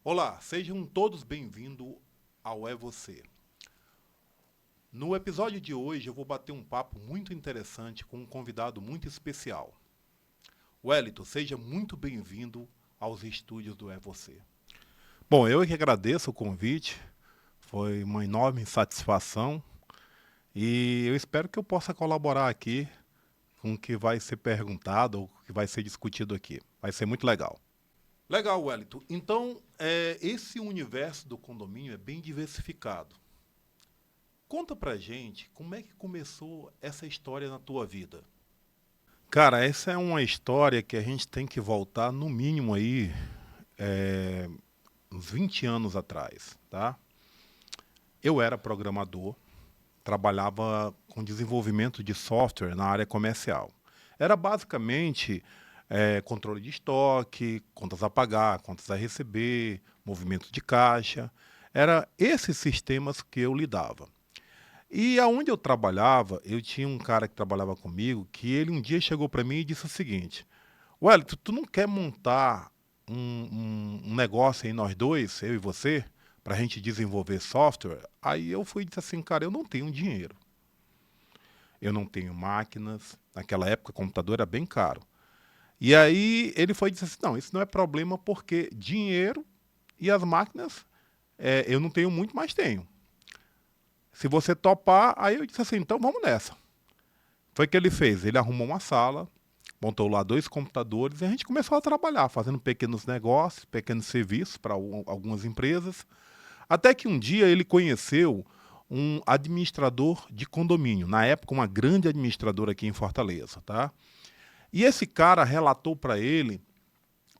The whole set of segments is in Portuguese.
Olá, sejam todos bem-vindos ao É Você. No episódio de hoje eu vou bater um papo muito interessante com um convidado muito especial. Wellington, seja muito bem-vindo aos estúdios do É Você. Bom, eu que agradeço o convite, foi uma enorme satisfação e eu espero que eu possa colaborar aqui com o que vai ser perguntado ou o que vai ser discutido aqui. Vai ser muito legal. Legal, Wellington. Então, esse universo do condomínio é bem diversificado. Conta pra gente como é que começou essa história na tua vida. Cara, essa é uma história que a gente tem que voltar no mínimo aí uns 20 anos atrás, tá? Eu era programador, trabalhava com desenvolvimento de software na área comercial. Era basicamente controle de estoque, contas a pagar, contas a receber, movimento de caixa. Era esses sistemas que eu lidava. E aonde eu trabalhava, eu tinha um cara que trabalhava comigo, que ele um dia chegou para mim e disse o seguinte: Wellington, tu não quer montar um negócio aí nós dois, eu e você, para a gente desenvolver software? Aí eu fui e disse assim, cara, eu não tenho dinheiro, eu não tenho máquinas, naquela época o computador era bem caro. E aí ele foi e disse assim, não, isso não é problema porque dinheiro e as máquinas eu não tenho muito, mas tenho. Se você topar, aí eu disse assim, então vamos nessa. Foi o que ele fez. Ele arrumou uma sala, montou lá 2 computadores e a gente começou a trabalhar, fazendo pequenos negócios, pequenos serviços para algumas empresas. Até que um dia ele conheceu um administrador de condomínio, na época uma grande administradora aqui em Fortaleza, tá? E esse cara relatou para ele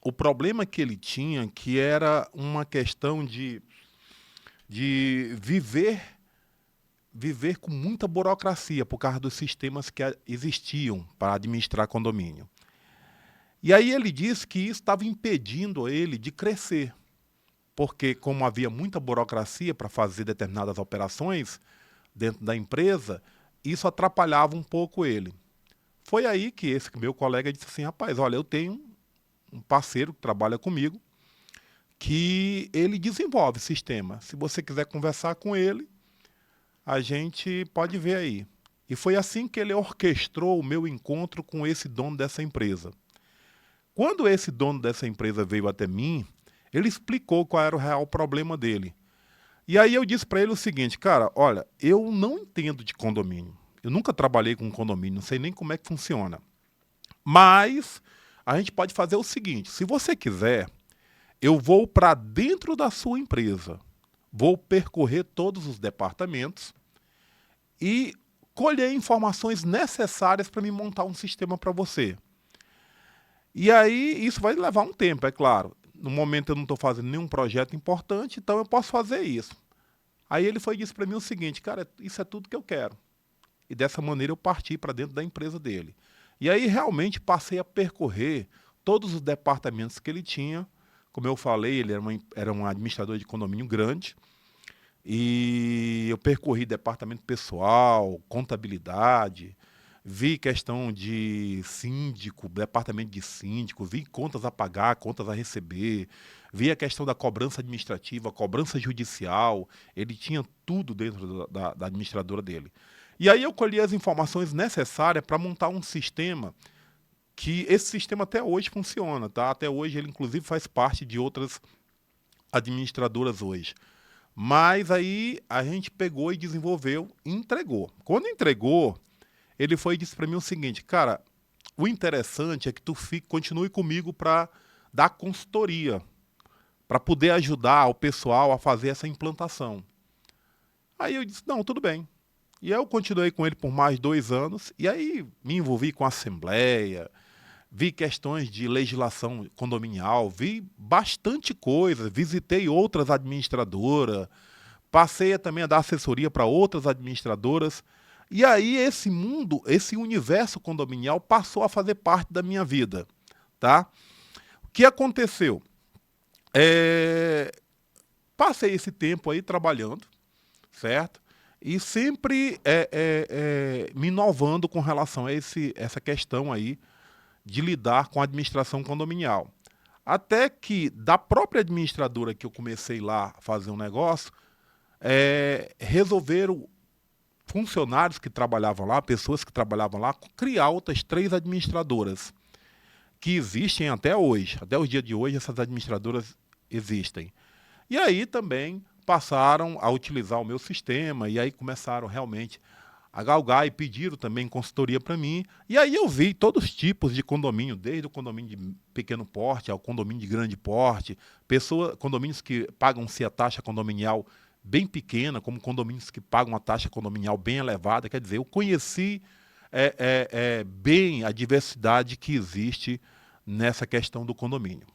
o problema que ele tinha, que era uma questão de viver com muita burocracia por causa dos sistemas que existiam para administrar condomínio. E aí ele disse que isso estava impedindo ele de crescer, porque como havia muita burocracia para fazer determinadas operações dentro da empresa, isso atrapalhava um pouco ele. Foi aí que esse meu colega disse assim, rapaz, olha, eu tenho um parceiro que trabalha comigo, que ele desenvolve sistema. Se você quiser conversar com ele, a gente pode ver aí. E foi assim que ele orquestrou o meu encontro com esse dono dessa empresa. Quando esse dono dessa empresa veio até mim, ele explicou qual era o real problema dele. E aí eu disse para ele o seguinte, cara, olha, eu não entendo de condomínio. Eu nunca trabalhei com condomínio, não sei nem como é que funciona. Mas a gente pode fazer o seguinte, se você quiser, eu vou para dentro da sua empresa, vou percorrer todos os departamentos e colher informações necessárias para me montar um sistema para você. E aí isso vai levar um tempo, é claro. No momento eu não estou fazendo nenhum projeto importante, então eu posso fazer isso. Aí ele foi e disse para mim o seguinte, cara, isso é tudo que eu quero. E dessa maneira eu parti para dentro da empresa dele. E aí realmente passei a percorrer todos os departamentos que ele tinha. Como eu falei, ele era um administrador de condomínio grande. E eu percorri departamento pessoal, contabilidade, vi questão de síndico, departamento de síndico, vi contas a pagar, contas a receber, vi a questão da cobrança administrativa, cobrança judicial, ele tinha tudo dentro da administradora dele. E aí eu colhi as informações necessárias para montar um sistema que esse sistema até hoje funciona, tá? Até hoje ele inclusive faz parte de outras administradoras hoje. Mas aí a gente pegou e desenvolveu e entregou. Quando entregou, ele foi e disse para mim o seguinte, cara, o interessante é que tu continue comigo para dar consultoria, para poder ajudar o pessoal a fazer essa implantação. Aí eu disse, não, tudo bem. E aí eu continuei com ele por mais 2 anos, e aí me envolvi com a assembleia, vi questões de legislação condominial, vi bastante coisa, visitei outras administradoras, passei também a dar assessoria para outras administradoras. E aí esse mundo, esse universo condominial passou a fazer parte da minha vida, tá? O que aconteceu? É, Passei esse tempo aí trabalhando, certo? E sempre me inovando com relação a essa questão aí de lidar com a administração condominial. Até que, da própria administradora que eu comecei lá a fazer um negócio, resolveram funcionários que trabalhavam lá, pessoas que trabalhavam lá, criar outras 3 administradoras, que existem até hoje. Até os dias de hoje, essas administradoras existem. E aí também passaram a utilizar o meu sistema, e aí começaram realmente a galgar e pediram também consultoria para mim. E aí eu vi todos os tipos de condomínio, desde o condomínio de pequeno porte ao condomínio de grande porte, condomínios que pagam-se a taxa condominial bem pequena, como condomínios que pagam uma taxa condominial bem elevada. Quer dizer, eu conheci bem a diversidade que existe nessa questão do condomínio.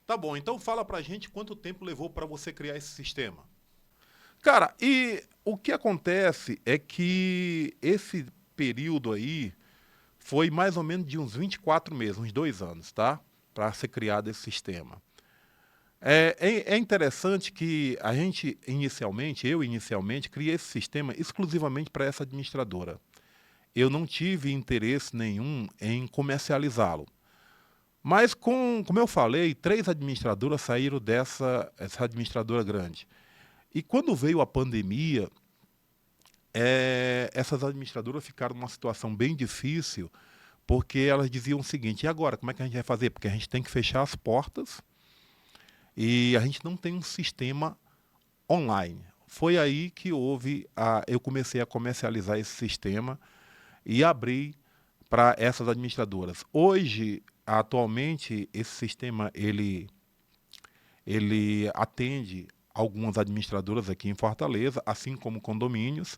Tá bom, então fala pra gente quanto tempo levou para você criar esse sistema. Cara, e o que acontece é que esse período aí foi mais ou menos de uns 24 meses, uns 2 anos, tá? Para ser criado esse sistema. É interessante que eu inicialmente, criei esse sistema exclusivamente para essa administradora. Eu não tive interesse nenhum em comercializá-lo. Mas, como eu falei, 3 administradoras saíram essa administradora grande. E quando veio a pandemia, essas administradoras ficaram numa situação bem difícil, porque elas diziam o seguinte: e agora, como é que a gente vai fazer? Porque a gente tem que fechar as portas e a gente não tem um sistema online. Foi aí que eu comecei a comercializar esse sistema e abri para essas administradoras. Hoje, atualmente, esse sistema ele atende algumas administradoras aqui em Fortaleza, assim como condomínios,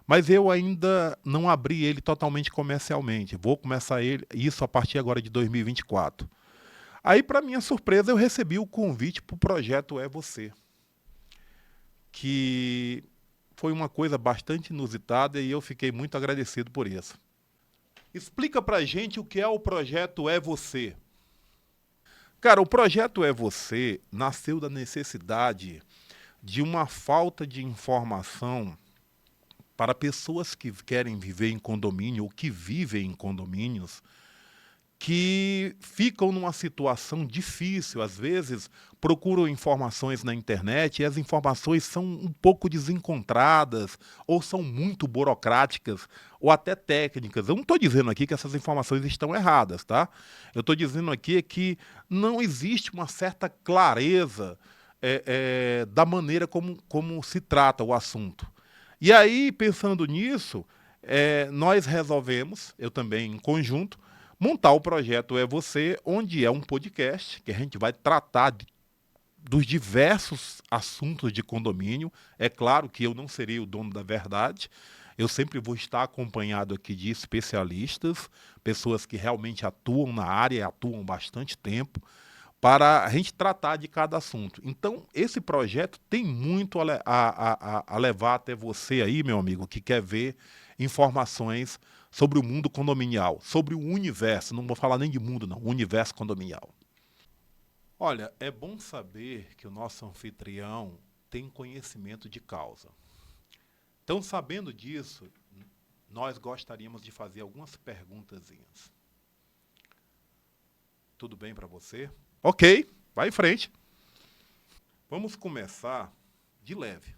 mas eu ainda não abri ele totalmente comercialmente. Vou começar isso a partir agora de 2024. Aí, para minha surpresa, eu recebi o convite para o projeto É Você, que foi uma coisa bastante inusitada e eu fiquei muito agradecido por isso. Explica pra gente o que é o projeto É Você. Cara, o projeto É Você nasceu da necessidade de uma falta de informação para pessoas que querem viver em condomínio ou que vivem em condomínios, que ficam numa situação difícil, às vezes procuram informações na internet e as informações são um pouco desencontradas ou são muito burocráticas ou até técnicas. Eu não estou dizendo aqui que essas informações estão erradas, tá? Eu estou dizendo aqui que não existe uma certa clareza da maneira como se trata o assunto. E aí, pensando nisso, nós resolvemos, eu também em conjunto, montar o projeto É Você, onde é um podcast que a gente vai tratar dos diversos assuntos de condomínio. É claro que eu não serei o dono da verdade, eu sempre vou estar acompanhado aqui de especialistas, pessoas que realmente atuam na área e atuam bastante tempo, para a gente tratar de cada assunto. Então, esse projeto tem muito a levar até você aí, meu amigo, que quer ver informações sobre o mundo condominial, sobre o universo, não vou falar nem de mundo não, o universo condominial. Olha, é bom saber que o nosso anfitrião tem conhecimento de causa. Então, sabendo disso, nós gostaríamos de fazer algumas perguntazinhas. Tudo bem para você? Ok, vai em frente. Vamos começar de leve.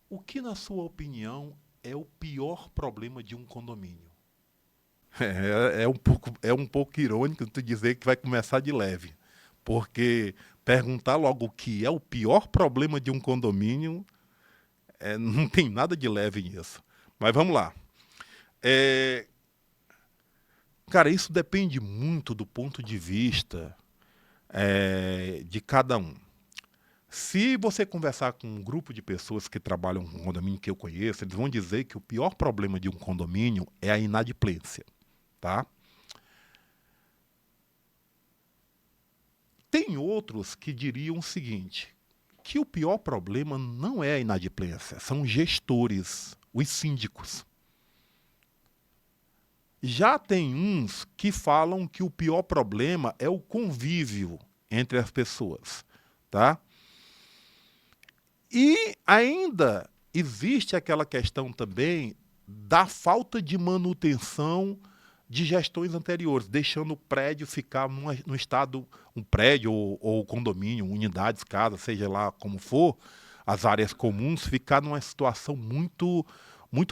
O que, na sua opinião, é o pior problema de um condomínio? É um pouco irônico tu dizer que vai começar de leve, porque perguntar logo o que é o pior problema de um condomínio não tem nada de leve nisso. Mas vamos lá. É, cara, isso depende muito do ponto de vista de cada um. Se você conversar com um grupo de pessoas que trabalham com condomínio que eu conheço, eles vão dizer que o pior problema de um condomínio é a inadimplência, tá? Tem outros que diriam o seguinte, que o pior problema não é a inadimplência, são os gestores, os síndicos. Já tem uns que falam que o pior problema é o convívio entre as pessoas, tá? E ainda existe aquela questão também da falta de manutenção de gestões anteriores, deixando o prédio ficar num estado, um prédio ou condomínio, unidades, casa, seja lá como for, as áreas comuns, ficar numa situação muito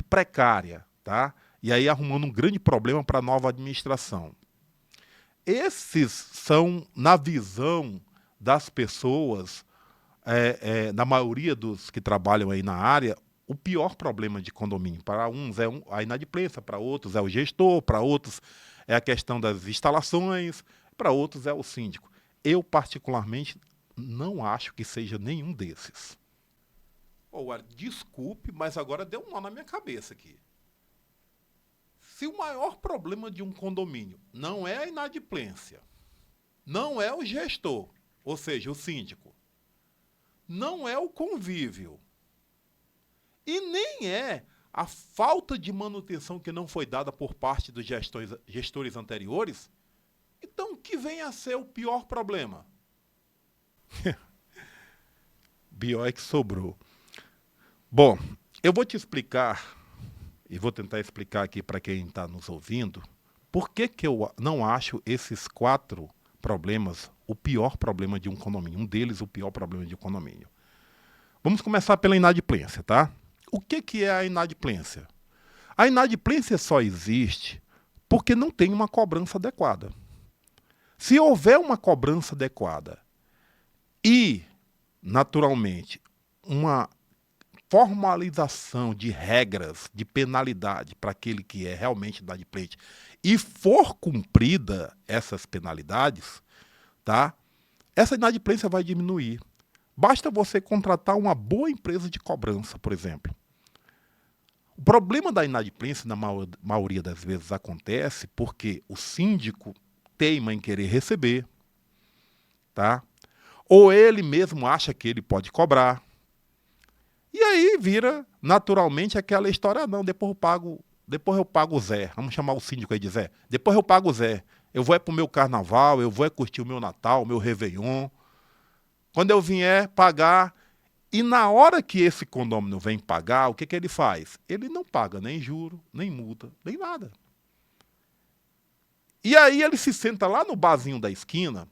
precária, tá? E aí arrumando um grande problema para a nova administração. Esses são, na visão das pessoas, na maioria dos que trabalham aí na área, o pior problema de condomínio. Para uns é a inadimplência, para outros é o gestor, para outros é a questão das instalações, para outros é o síndico. Eu, particularmente, não acho que seja nenhum desses. Desculpe, mas agora deu um nó na minha cabeça aqui. Se o maior problema de um condomínio não é a inadimplência, não é o gestor, ou seja, o síndico, não é o convívio, e nem é a falta de manutenção que não foi dada por parte dos gestores anteriores, então que vem a ser o pior problema? Pior é que sobrou. Bom, eu vou te explicar, e vou tentar explicar aqui para quem está nos ouvindo, por que eu não acho esses 4 problemas o pior problema de um condomínio. Um deles, o pior problema de um condomínio. Vamos começar pela inadimplência, tá? O que é a inadimplência? A inadimplência só existe porque não tem uma cobrança adequada. Se houver uma cobrança adequada e, naturalmente, uma formalização de regras de penalidade para aquele que é realmente inadimplente e for cumprida essas penalidades, tá? Essa inadimplência vai diminuir. Basta você contratar uma boa empresa de cobrança, por exemplo. O problema da inadimplência, na maioria das vezes, acontece porque o síndico teima em querer receber, tá? Ou ele mesmo acha que ele pode cobrar. E aí vira, naturalmente, aquela história, não, depois eu pago o Zé. Vamos chamar o síndico aí de Zé. Depois eu pago o Zé. Eu vou pro meu carnaval, eu vou curtir o meu Natal, o meu Réveillon. Quando eu vier pagar, e na hora que esse condômino vem pagar, o que ele faz? Ele não paga nem juro, nem multa, nem nada. E aí ele se senta lá no barzinho da esquina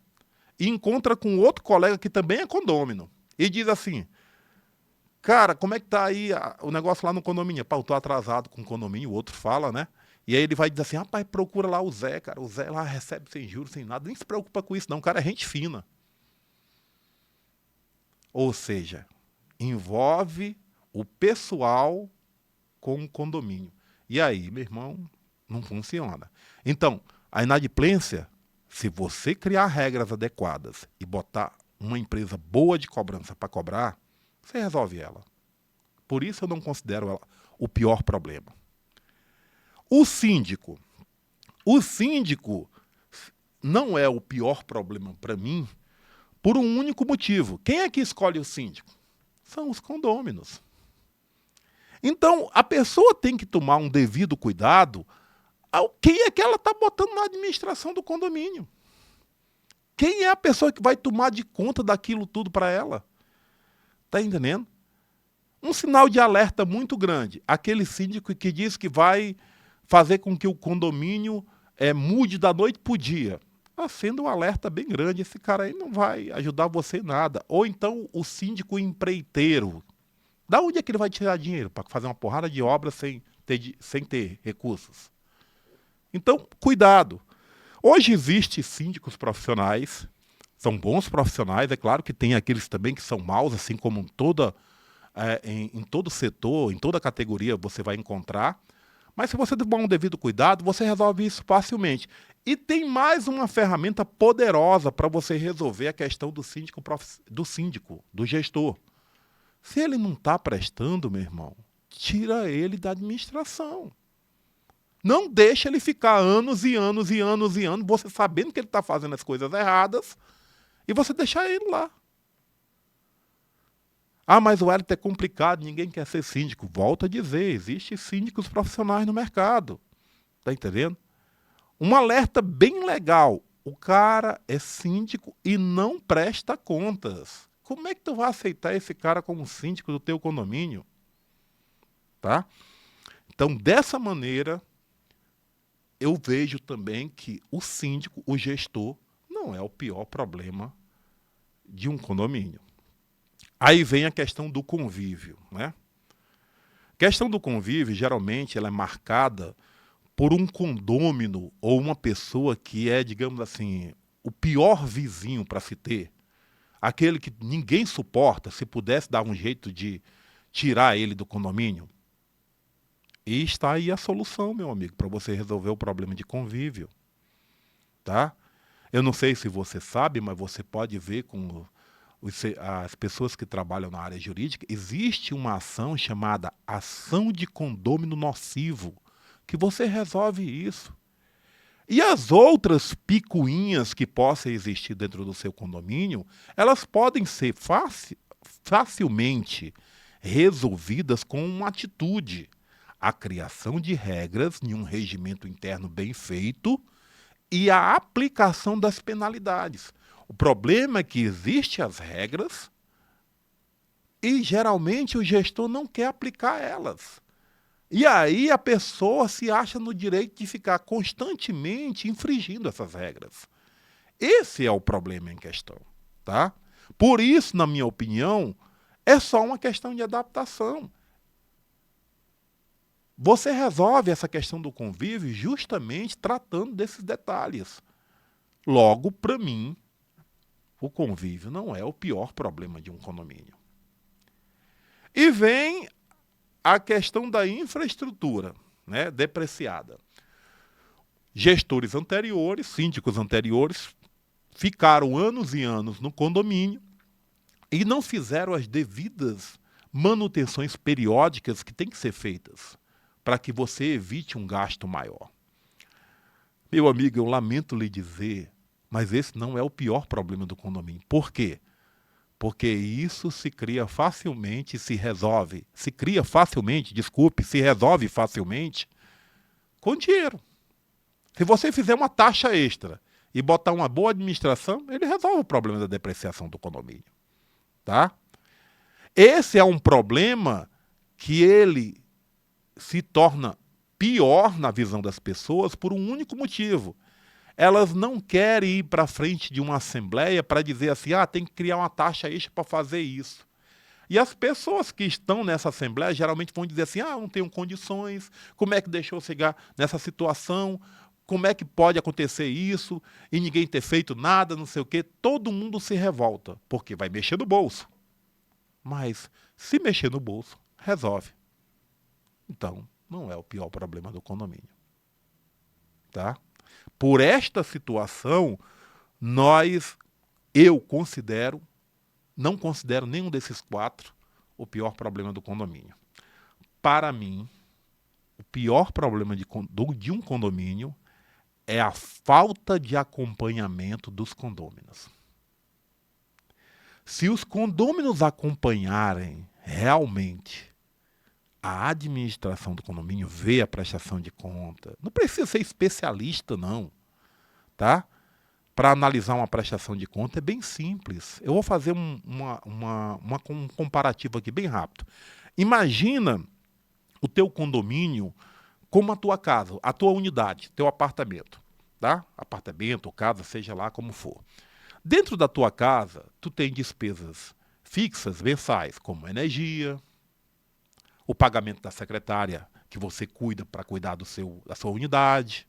e encontra com outro colega que também é condômino. E diz assim, cara, como é que tá aí o negócio lá no condomínio? Pá, eu tô atrasado com o condomínio, o outro fala, né? E aí ele vai dizer assim, rapaz, procura lá o Zé, cara. O Zé lá recebe sem juros, sem nada. Nem se preocupa com isso, não. O cara é gente fina. Ou seja, envolve o pessoal com o condomínio. E aí, meu irmão, não funciona. Então, a inadimplência, se você criar regras adequadas e botar uma empresa boa de cobrança para cobrar, você resolve ela. Por isso eu não considero ela o pior problema. O síndico não é o pior problema para mim por um único motivo. Quem é que escolhe o síndico? São os condôminos. Então, a pessoa tem que tomar um devido cuidado ao quem é que ela está botando na administração do condomínio. Quem é a pessoa que vai tomar de conta daquilo tudo para ela? Está entendendo? Um sinal de alerta muito grande. Aquele síndico que diz que vai fazer com que o condomínio mude da noite para o dia. Está sendo um alerta bem grande. Esse cara aí não vai ajudar você em nada. Ou então o síndico empreiteiro. Da onde é que ele vai tirar dinheiro para fazer uma porrada de obra sem ter recursos? Então, cuidado. Hoje existem síndicos profissionais, são bons profissionais, é claro que tem aqueles também que são maus, assim como em todo setor, em toda categoria você vai encontrar. Mas se você tomar um devido cuidado, você resolve isso facilmente. E tem mais uma ferramenta poderosa para você resolver a questão do síndico, do gestor. Se ele não está prestando, meu irmão, tira ele da administração. Não deixa ele ficar anos e anos e anos e anos, você sabendo que ele está fazendo as coisas erradas, e você deixar ele lá. Ah, mas o Wellington é complicado, ninguém quer ser síndico. Volto a dizer, existem síndicos profissionais no mercado. Está entendendo? Um alerta bem legal. O cara é síndico e não presta contas. Como é que tu vai aceitar esse cara como síndico do teu condomínio? Tá? Então, dessa maneira, eu vejo também que o síndico, o gestor, não é o pior problema de um condomínio. Aí vem a questão do convívio, né? A questão do convívio, geralmente, ela é marcada por um condômino ou uma pessoa que é, digamos assim, o pior vizinho para se ter, aquele que ninguém suporta, se pudesse dar um jeito de tirar ele do condomínio. E está aí a solução, meu amigo, para você resolver o problema de convívio, tá? Eu não sei se você sabe, mas você pode ver com as pessoas que trabalham na área jurídica, existe uma ação chamada ação de condômino nocivo, que você resolve isso. E as outras picuinhas que possam existir dentro do seu condomínio, elas podem ser facilmente resolvidas com uma atitude. A criação de regras em um regimento interno bem feito e a aplicação das penalidades. O problema é que existem as regras e, geralmente, o gestor não quer aplicar elas. E aí a pessoa se acha no direito de ficar constantemente infringindo essas regras. Esse é o problema em questão, tá? Por isso, na minha opinião, é só uma questão de adaptação. Você resolve essa questão do convívio justamente tratando desses detalhes. Logo, para mim, o convívio não é o pior problema de um condomínio. E vem a questão da infraestrutura, né, depreciada. Gestores anteriores, síndicos anteriores, ficaram anos e anos no condomínio e não fizeram as devidas manutenções periódicas que têm que ser feitas para que você evite um gasto maior. Meu amigo, eu lamento lhe dizer, mas esse não é o pior problema do condomínio. Por quê? Porque isso se cria facilmente, se resolve facilmente com dinheiro. Se você fizer uma taxa extra e botar uma boa administração, ele resolve o problema da depreciação do condomínio, tá? Esse é um problema que ele se torna pior na visão das pessoas por um único motivo. Elas não querem ir para frente de uma assembleia para dizer assim, tem que criar uma taxa extra para fazer isso. E as pessoas que estão nessa assembleia geralmente vão dizer assim, não tenho condições, como é que deixou chegar nessa situação, como é que pode acontecer isso, e ninguém ter feito nada, não sei o quê. Todo mundo se revolta, porque vai mexer no bolso. Mas se mexer no bolso, resolve. Então, não é o pior problema do condomínio. Tá? Por esta situação, eu não considero nenhum desses 4 o pior problema do condomínio. Para mim, o pior problema de um condomínio é a falta de acompanhamento dos condôminos. Se os condôminos acompanharem realmente a administração do condomínio, ver a prestação de conta, não precisa ser especialista, não, tá? Para analisar uma prestação de conta é bem simples. Eu vou fazer um comparativo aqui bem rápido. Imagina o teu condomínio como a tua casa, a tua unidade, teu apartamento, tá? Apartamento ou casa, seja lá como for. Dentro da tua casa, tu tem despesas fixas, mensais, como energia, o pagamento da secretária que você cuida para cuidar da sua unidade,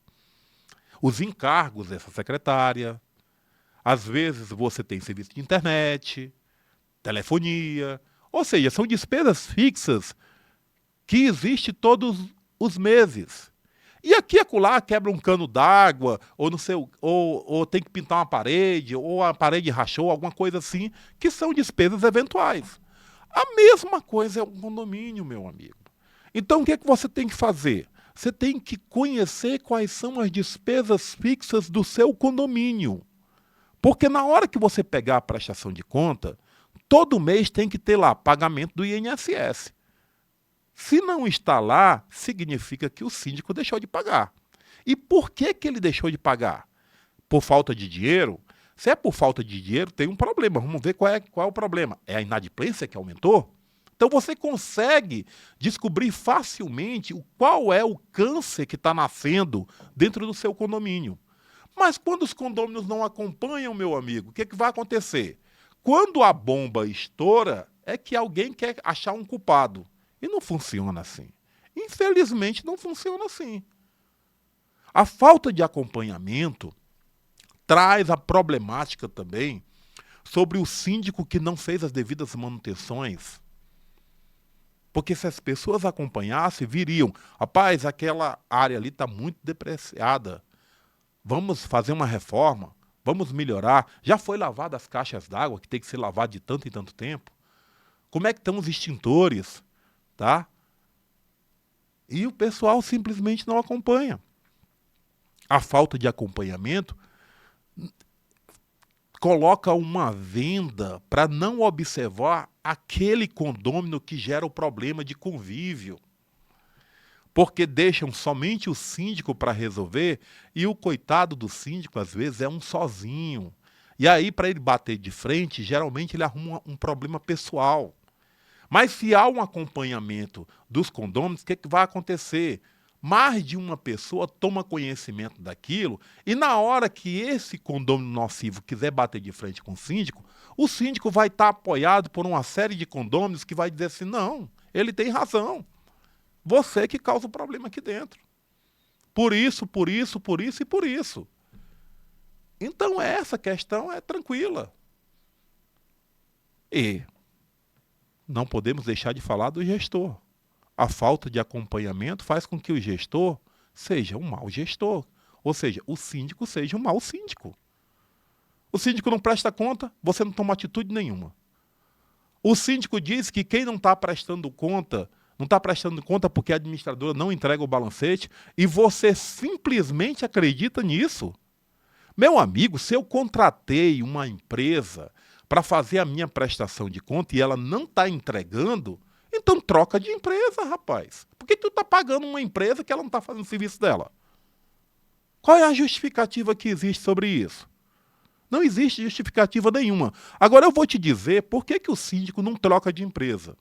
os encargos dessa secretária. Às vezes você tem serviço de internet, telefonia, ou seja, são despesas fixas que existem todos os meses. E aqui e acolá quebra um cano d'água, ou tem que pintar uma parede, ou a parede rachou, alguma coisa assim, que são despesas eventuais. A mesma coisa é um condomínio, meu amigo. Então, o que é que você tem que fazer? Você tem que conhecer quais são as despesas fixas do seu condomínio. Porque na hora que você pegar a prestação de conta, todo mês tem que ter lá pagamento do INSS. Se não está lá, significa que o síndico deixou de pagar. E por que ele deixou de pagar? Por falta de dinheiro? Se é por falta de dinheiro, tem um problema. Vamos ver qual é o problema. É a inadimplência que aumentou? Então você consegue descobrir facilmente qual é o câncer que está nascendo dentro do seu condomínio. Mas quando os condôminos não acompanham, meu amigo, o que vai acontecer? Quando a bomba estoura, é que alguém quer achar um culpado. E não funciona assim. Infelizmente, não funciona assim. A falta de acompanhamento traz a problemática também sobre o síndico que não fez as devidas manutenções. Porque se as pessoas acompanhassem, viriam, rapaz, aquela área ali está muito depreciada. Vamos fazer uma reforma, vamos melhorar. Já foi lavada as caixas d'água, que tem que ser lavada de tanto em tanto tempo? Como é que estão os extintores? Tá? E o pessoal simplesmente não acompanha. A falta de acompanhamento coloca uma venda para não observar aquele condômino que gera o problema de convívio. Porque deixam somente o síndico para resolver e o coitado do síndico, às vezes, é um sozinho. E aí, para ele bater de frente, geralmente ele arruma um problema pessoal. Mas se há um acompanhamento dos condôminos, o que vai acontecer? Mais de uma pessoa toma conhecimento daquilo e na hora que esse condômino nocivo quiser bater de frente com o síndico vai estar apoiado por uma série de condôminos que vai dizer assim, não, ele tem razão. Você que causa o problema aqui dentro. Por isso, por isso, por isso e por isso. Então essa questão é tranquila. E não podemos deixar de falar do gestor. A falta de acompanhamento faz com que o gestor seja um mau gestor. Ou seja, o síndico seja um mau síndico. O síndico não presta conta, você não toma atitude nenhuma. O síndico diz que quem não está prestando conta porque a administradora não entrega o balancete e você simplesmente acredita nisso. Meu amigo, se eu contratei uma empresa para fazer a minha prestação de conta e ela não está entregando, então troca de empresa, rapaz. Por que tu está pagando uma empresa que ela não está fazendo o serviço dela? Qual é a justificativa que existe sobre isso? Não existe justificativa nenhuma. Agora eu vou te dizer por que o síndico não troca de empresa.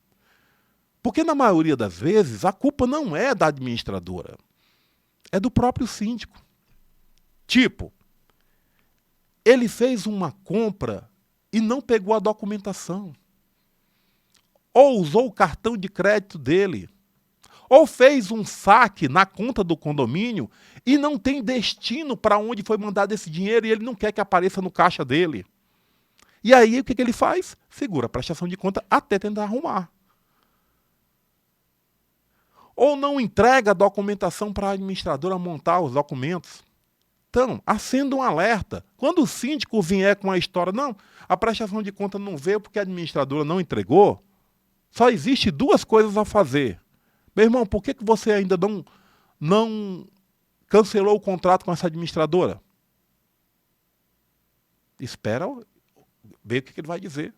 Porque na maioria das vezes a culpa não é da administradora, é do próprio síndico. Tipo, ele fez uma compra e não pegou a documentação. Ou usou o cartão de crédito dele. Ou fez um saque na conta do condomínio e não tem destino para onde foi mandado esse dinheiro e ele não quer que apareça no caixa dele. E aí o que ele faz? Segura a prestação de conta até tentar arrumar. Ou não entrega a documentação para a administradora montar os documentos. Então, acenda um alerta. Quando o síndico vier com a história, não, a prestação de conta não veio porque a administradora não entregou, só existe duas coisas a fazer. Meu irmão, por que você ainda não cancelou o contrato com essa administradora? Espera ver o que ele vai dizer.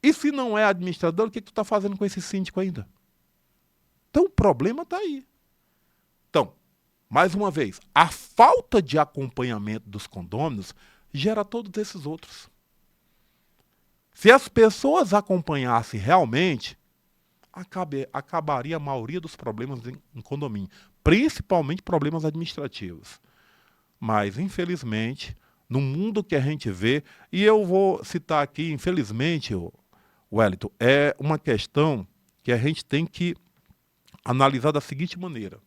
E se não é administrador, o que tu está fazendo com esse síndico ainda? Então o problema está aí. Então, mais uma vez, a falta de acompanhamento dos condôminos gera todos esses outros. Se as pessoas acompanhassem realmente, acabaria a maioria dos problemas em condomínio, principalmente problemas administrativos. Mas, infelizmente, no mundo que a gente vê, e eu vou citar aqui, infelizmente, Wellington, é uma questão que a gente tem que analisar da seguinte maneira.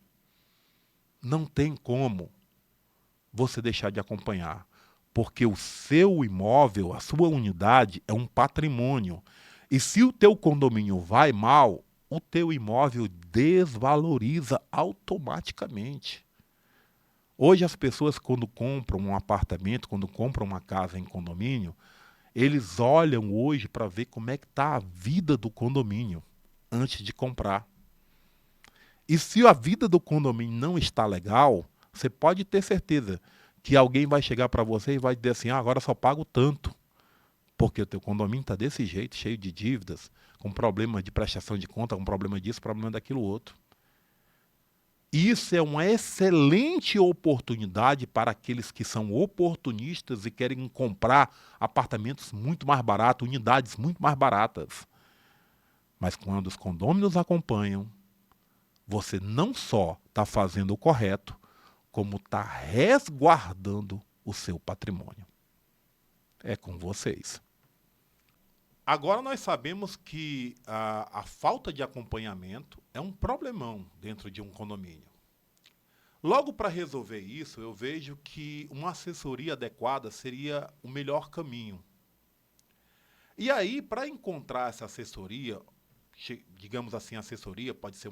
Não tem como você deixar de acompanhar, porque o seu imóvel, a sua unidade, é um patrimônio. E se o teu condomínio vai mal, o teu imóvel desvaloriza automaticamente. Hoje as pessoas, quando compram um apartamento, quando compram uma casa em condomínio, eles olham hoje para ver como é que está a vida do condomínio antes de comprar. E se a vida do condomínio não está legal, você pode ter certeza que alguém vai chegar para você e vai dizer assim, agora só pago tanto. Porque o teu condomínio está desse jeito, cheio de dívidas, com problema de prestação de conta, com problema disso, problema daquilo outro. Isso é uma excelente oportunidade para aqueles que são oportunistas e querem comprar apartamentos muito mais baratos, unidades muito mais baratas. Mas quando os condôminos acompanham, você não só está fazendo o correto, como está resguardando o seu patrimônio. É com vocês. Agora nós sabemos que a falta de acompanhamento é um problemão dentro de um condomínio. Logo, para resolver isso, eu vejo que uma assessoria adequada seria o melhor caminho. E aí, para encontrar essa assessoria, digamos assim, assessoria, pode ser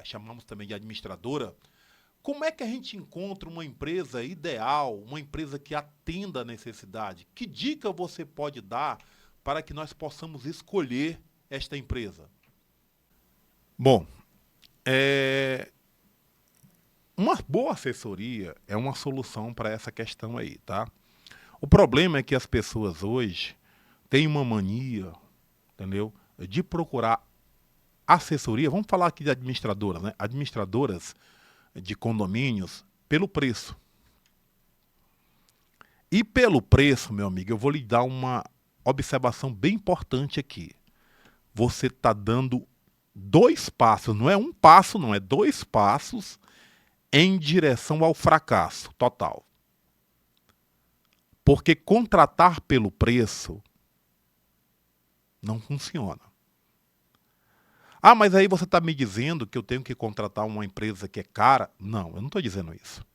chamamos também de administradora, como é que a gente encontra uma empresa ideal, uma empresa que atenda a necessidade? Que dica você pode dar para que nós possamos escolher esta empresa? Bom, uma boa assessoria é uma solução para essa questão aí, tá? O problema é que as pessoas hoje têm uma mania, entendeu? De procurar assessoria, vamos falar aqui de administradoras, né? Administradoras de condomínios pelo preço. E pelo preço, meu amigo, eu vou lhe dar uma observação bem importante aqui. Você está dando 2 passos, não é um passo, não, é 2 passos em direção ao fracasso total. Porque contratar pelo preço não funciona. Ah, mas aí você está me dizendo que eu tenho que contratar uma empresa que é cara? Não, eu não estou dizendo isso.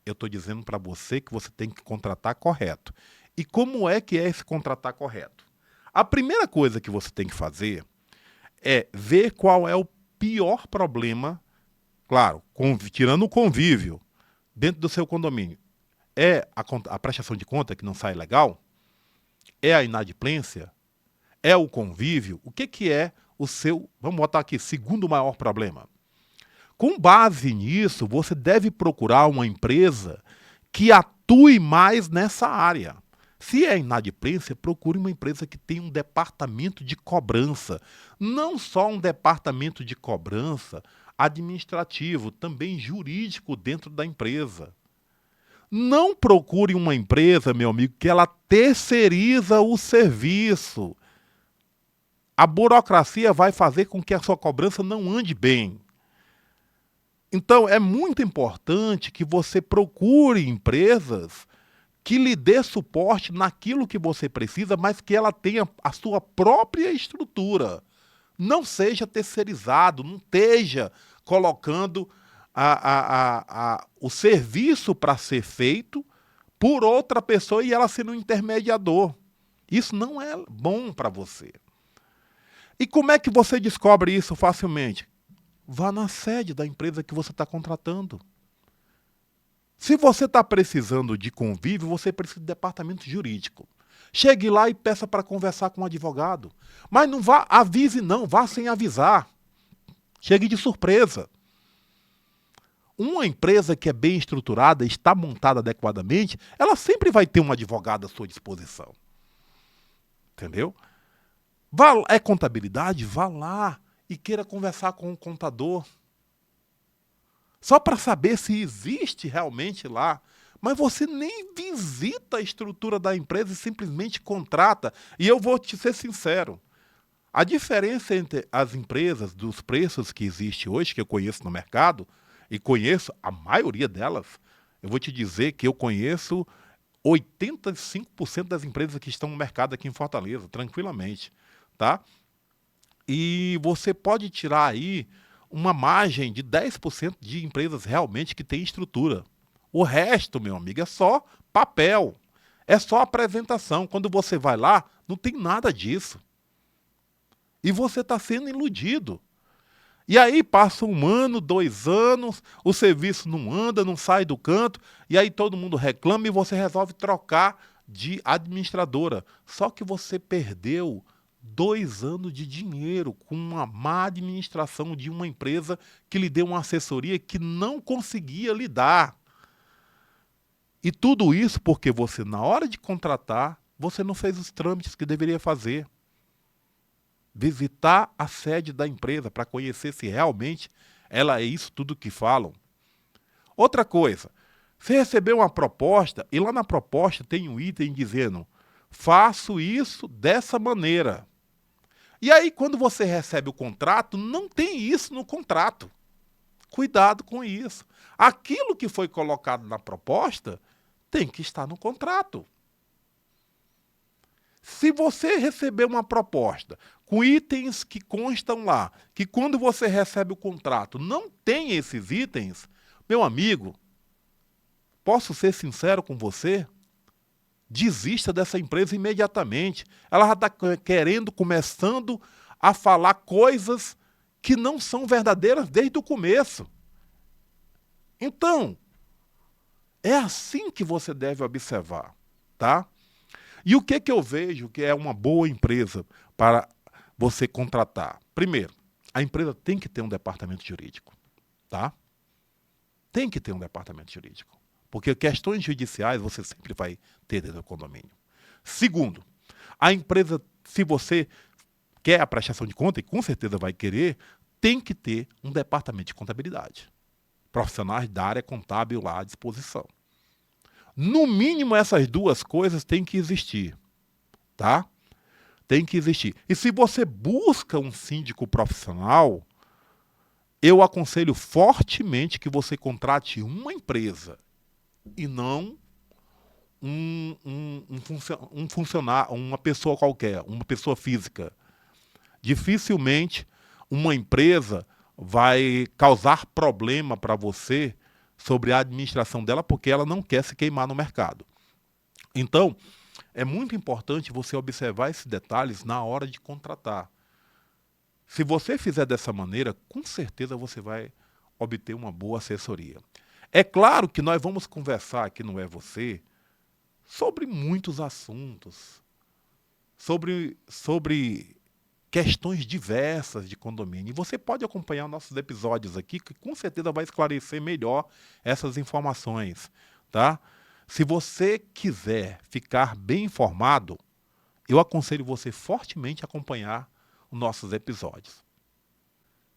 Eu estou dizendo para você que você tem que contratar correto. E como é que é esse contratar correto? A primeira coisa que você tem que fazer é ver qual é o pior problema, claro, tirando o convívio dentro do seu condomínio. É a prestação de conta que não sai legal? É a inadimplência? É o convívio? O que é o seu, vamos botar aqui, segundo maior problema? Com base nisso, você deve procurar uma empresa que atue mais nessa área. Se é inadimplência, procure uma empresa que tenha um departamento de cobrança. Não só um departamento de cobrança administrativo, também jurídico dentro da empresa. Não procure uma empresa, meu amigo, que ela terceiriza o serviço. A burocracia vai fazer com que a sua cobrança não ande bem. Então, é muito importante que você procure empresas que lhe dê suporte naquilo que você precisa, mas que ela tenha a sua própria estrutura. Não seja terceirizado, não esteja colocando o serviço para ser feito por outra pessoa e ela sendo um intermediador. Isso não é bom para você. E como é que você descobre isso facilmente? Vá na sede da empresa que você está contratando. Se você está precisando de convívio, você precisa de departamento jurídico. Chegue lá e peça para conversar com um advogado. Mas não vá, avise não, vá sem avisar. Chegue de surpresa. Uma empresa que é bem estruturada, está montada adequadamente, ela sempre vai ter um advogado à sua disposição. Entendeu? É contabilidade? Vá lá e queira conversar com o contador. Só para saber se existe realmente lá. Mas você nem visita a estrutura da empresa e simplesmente contrata. E eu vou te ser sincero. A diferença entre as empresas, dos preços que existe hoje, que eu conheço no mercado, e conheço a maioria delas, eu vou te dizer que eu conheço 85% das empresas que estão no mercado aqui em Fortaleza, tranquilamente. Tá? E você pode tirar aí uma margem de 10% de empresas realmente que têm estrutura. O resto, meu amigo, é só papel. É só apresentação. Quando você vai lá, não tem nada disso. E você está sendo iludido. E aí passa 1 ano, 2 anos, o serviço não anda, não sai do canto, e aí todo mundo reclama e você resolve trocar de administradora. Só que você perdeu 2 anos de dinheiro com uma má administração de uma empresa que lhe deu uma assessoria que não conseguia lhe dar. E tudo isso porque você, na hora de contratar, você não fez os trâmites que deveria fazer. Visitar a sede da empresa para conhecer se realmente ela é isso tudo que falam. Outra coisa, você recebeu uma proposta e lá na proposta tem um item dizendo: faço isso dessa maneira. E aí, quando você recebe o contrato, não tem isso no contrato. Cuidado com isso. Aquilo que foi colocado na proposta tem que estar no contrato. Se você receber uma proposta com itens que constam lá, que quando você recebe o contrato não tem esses itens, meu amigo, posso ser sincero com você? Desista dessa empresa imediatamente. Ela já está querendo, começando a falar coisas que não são verdadeiras desde o começo. Então, é assim que você deve observar, tá? E o que eu vejo que é uma boa empresa para você contratar? Primeiro, a empresa tem que ter um departamento jurídico, tá? Tem que ter um departamento jurídico. Porque questões judiciais você sempre vai ter dentro do condomínio. Segundo, a empresa, se você quer a prestação de conta, e com certeza vai querer, tem que ter um departamento de contabilidade. Profissionais da área contábil lá à disposição. No mínimo, essas duas coisas têm que existir, tá? Tem que existir. E se você busca um síndico profissional, eu aconselho fortemente que você contrate uma empresa e não um funcionário, uma pessoa qualquer, uma pessoa física. Dificilmente uma empresa vai causar problema para você sobre a administração dela, porque ela não quer se queimar no mercado. Então, é muito importante você observar esses detalhes na hora de contratar. Se você fizer dessa maneira, com certeza você vai obter uma boa assessoria. É claro que nós vamos conversar aqui no É Você sobre muitos assuntos, sobre questões diversas de condomínio. E você pode acompanhar nossos episódios aqui, que com certeza vai esclarecer melhor essas informações, tá? Se você quiser ficar bem informado, eu aconselho você fortemente a acompanhar os nossos episódios.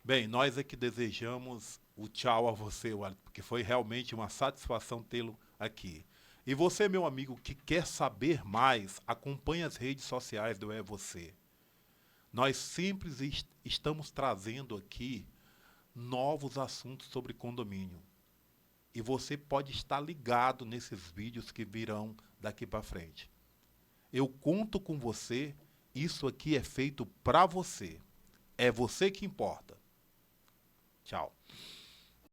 Bem, nós é que desejamos o tchau a você, Wellington, porque foi realmente uma satisfação tê-lo aqui. E você, meu amigo, que quer saber mais, acompanhe as redes sociais do É Você. Nós sempre estamos trazendo aqui novos assuntos sobre condomínio. E você pode estar ligado nesses vídeos que virão daqui para frente. Eu conto com você, isso aqui é feito para você. É você que importa. Tchau.